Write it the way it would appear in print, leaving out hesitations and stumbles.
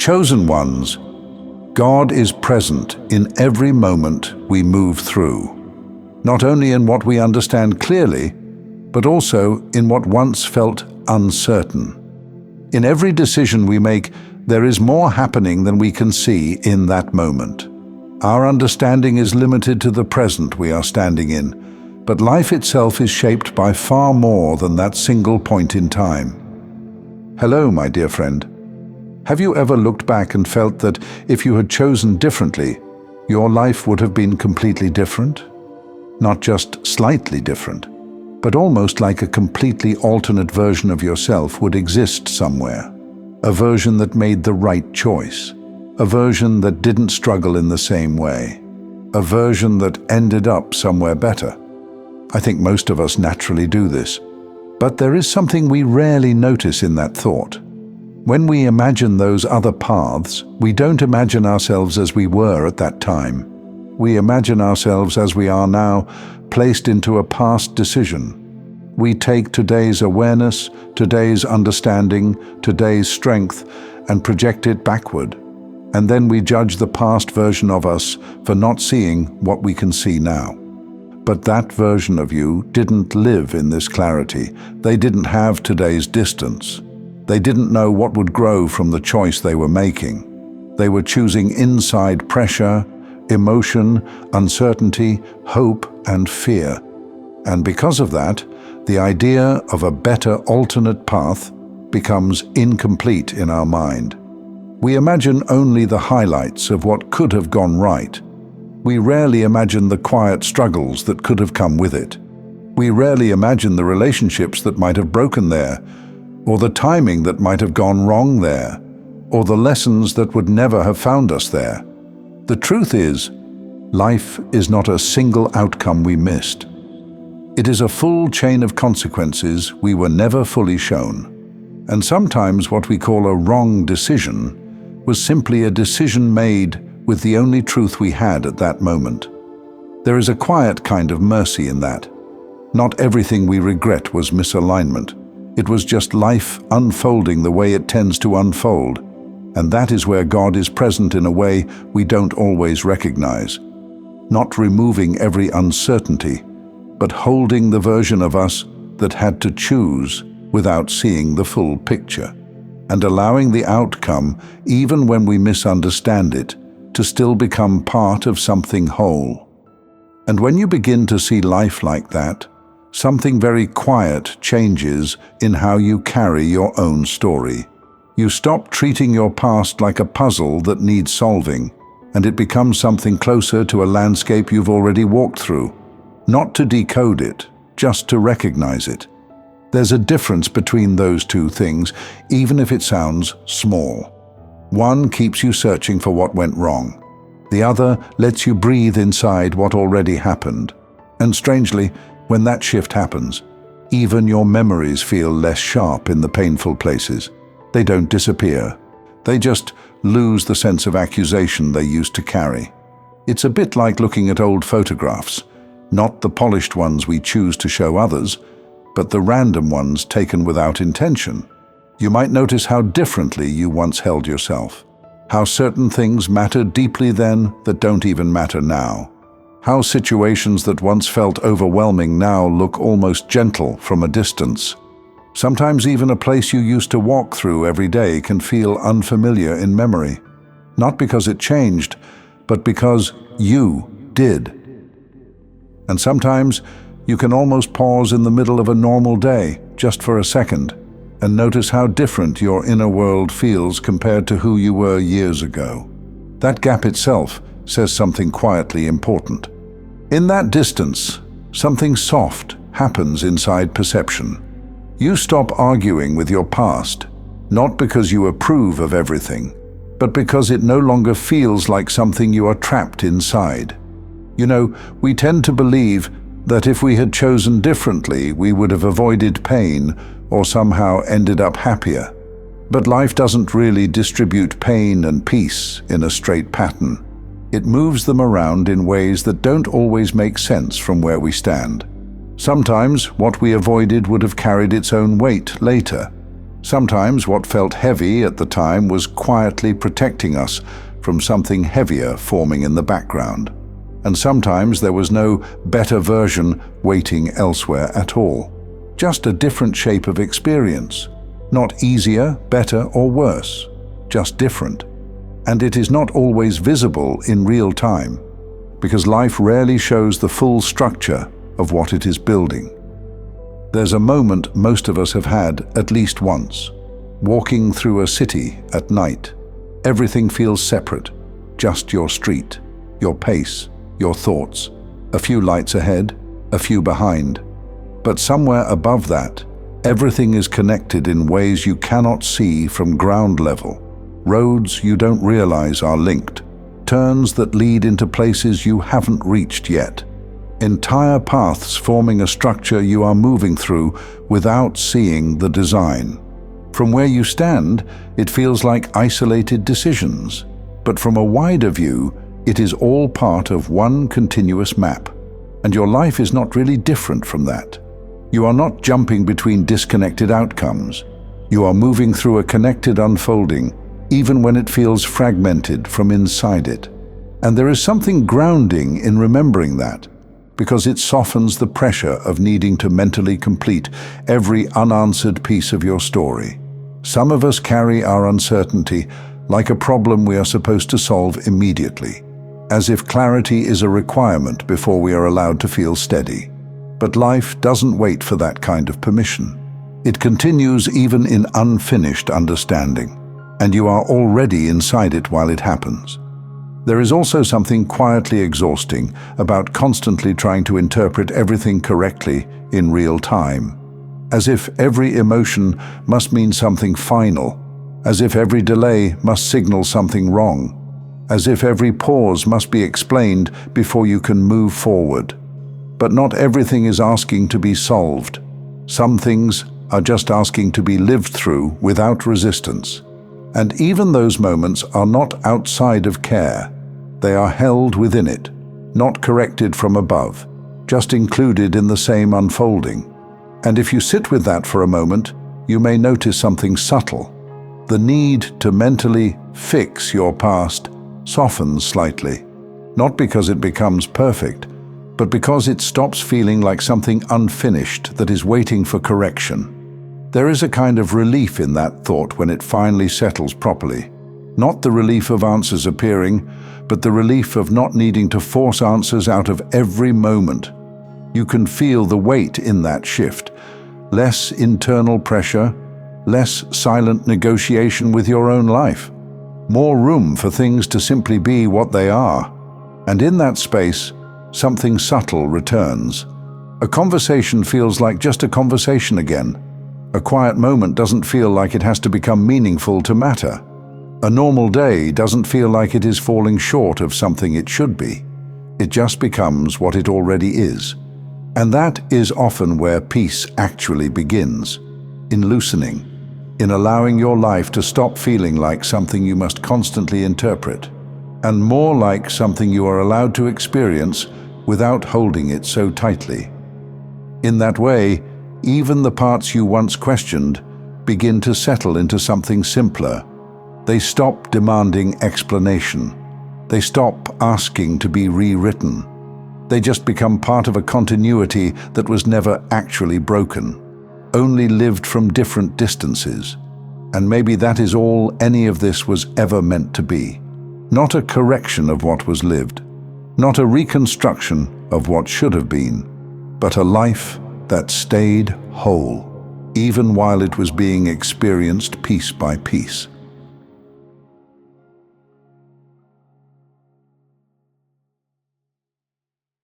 chosen ones, God is present in every moment we move through, not only in what we understand clearly, but also in what once felt uncertain. In every decision we make, there is more happening than we can see in that moment. Our understanding is limited to the present we are standing in, but life itself is shaped by far more than that single point in time. Hello, my dear friend. Have you ever looked back and felt that if you had chosen differently, your life would have been completely different? Not just slightly different, but almost like a completely alternate version of yourself would exist somewhere. A version that made the right choice. A version that didn't struggle in the same way. A version that ended up somewhere better. I think most of us naturally do this. But there is something we rarely notice in that thought. When we imagine those other paths, we don't imagine ourselves as we were at that time. We imagine ourselves as we are now, placed into a past decision. We take today's awareness, today's understanding, today's strength, and project it backward. And then we judge the past version of us for not seeing what we can see now. But that version of you didn't live in this clarity. They didn't have today's distance. They didn't know what would grow from the choice they were making. They were choosing inside pressure, emotion, uncertainty, hope, and fear. And because of that, the idea of a better alternate path becomes incomplete in our mind. We imagine only the highlights of what could have gone right. We rarely imagine the quiet struggles that could have come with it. We rarely imagine the relationships that might have broken there, or the timing that might have gone wrong there, or the lessons that would never have found us there. The truth is, life is not a single outcome we missed. It is a full chain of consequences we were never fully shown. And sometimes what we call a wrong decision was simply a decision made with the only truth we had at that moment. There is a quiet kind of mercy in that. Not everything we regret was misalignment. It was just life unfolding the way it tends to unfold. And that is where God is present in a way we don't always recognize. Not removing every uncertainty, but holding the version of us that had to choose without seeing the full picture, and allowing the outcome, even when we misunderstand it, to still become part of something whole. And when you begin to see life like that, something very quiet changes in how you carry your own story. You stop treating your past like a puzzle that needs solving, and it becomes something closer to a landscape you've already walked through. Not to decode it, just to recognize it. There's a difference between those two things, even if it sounds small. One keeps you searching for what went wrong. The other lets you breathe inside what already happened. And strangely, when that shift happens, even your memories feel less sharp in the painful places. They don't disappear. They just lose the sense of accusation they used to carry. It's a bit like looking at old photographs, not the polished ones we choose to show others, but the random ones taken without intention. You might notice how differently you once held yourself, how certain things mattered deeply then that don't even matter now. How situations that once felt overwhelming now look almost gentle from a distance. Sometimes even a place you used to walk through every day can feel unfamiliar in memory. Not because it changed, but because you did. And sometimes you can almost pause in the middle of a normal day, just for a second, and notice how different your inner world feels compared to who you were years ago. That gap itself says something quietly important. In that distance, something soft happens inside perception. You stop arguing with your past, not because you approve of everything, but because it no longer feels like something you are trapped inside. You know, we tend to believe that if we had chosen differently, we would have avoided pain or somehow ended up happier. But life doesn't really distribute pain and peace in a straight pattern. It moves them around in ways that don't always make sense from where we stand. Sometimes what we avoided would have carried its own weight later. Sometimes what felt heavy at the time was quietly protecting us from something heavier forming in the background. And sometimes there was no better version waiting elsewhere at all. Just a different shape of experience. Not easier, better, or worse. Just different. And it is not always visible in real time, because life rarely shows the full structure of what it is building. There's a moment most of us have had at least once. Walking through a city at night. Everything feels separate. Just your street, your pace, your thoughts. A few lights ahead, a few behind. But somewhere above that, everything is connected in ways you cannot see from ground level. Roads you don't realize are linked. Turns that lead into places you haven't reached yet. Entire paths forming a structure you are moving through without seeing the design. From where you stand, it feels like isolated decisions. But from a wider view, it is all part of one continuous map. And your life is not really different from that. You are not jumping between disconnected outcomes. You are moving through a connected unfolding, even when it feels fragmented from inside it. And there is something grounding in remembering that, because it softens the pressure of needing to mentally complete every unanswered piece of your story. Some of us carry our uncertainty like a problem we are supposed to solve immediately, as if clarity is a requirement before we are allowed to feel steady. But life doesn't wait for that kind of permission. It continues even in unfinished understanding, and you are already inside it while it happens. There is also something quietly exhausting about constantly trying to interpret everything correctly in real time, as if every emotion must mean something final, as if every delay must signal something wrong, as if every pause must be explained before you can move forward. But not everything is asking to be solved. Some things are just asking to be lived through without resistance. And even those moments are not outside of care. They are held within it, not corrected from above, just included in the same unfolding. And if you sit with that for a moment, you may notice something subtle. The need to mentally fix your past softens slightly, not because it becomes perfect, but because it stops feeling like something unfinished that is waiting for correction. There is a kind of relief in that thought when it finally settles properly. Not the relief of answers appearing, but the relief of not needing to force answers out of every moment. You can feel the weight in that shift. Less internal pressure, less silent negotiation with your own life. More room for things to simply be what they are. And in that space, something subtle returns. A conversation feels like just a conversation again. A quiet moment doesn't feel like it has to become meaningful to matter. A normal day doesn't feel like it is falling short of something it should be. It just becomes what it already is. And that is often where peace actually begins, in loosening, in allowing your life to stop feeling like something you must constantly interpret, and more like something you are allowed to experience without holding it so tightly. In that way, even the parts you once questioned begin to settle into something simpler. They stop demanding explanation. They stop asking to be rewritten. They just become part of a continuity that was never actually broken, only lived from different distances. And maybe that is all any of this was ever meant to be. Not a correction of what was lived, not a reconstruction of what should have been, but a life that stayed whole, even while it was being experienced piece by piece.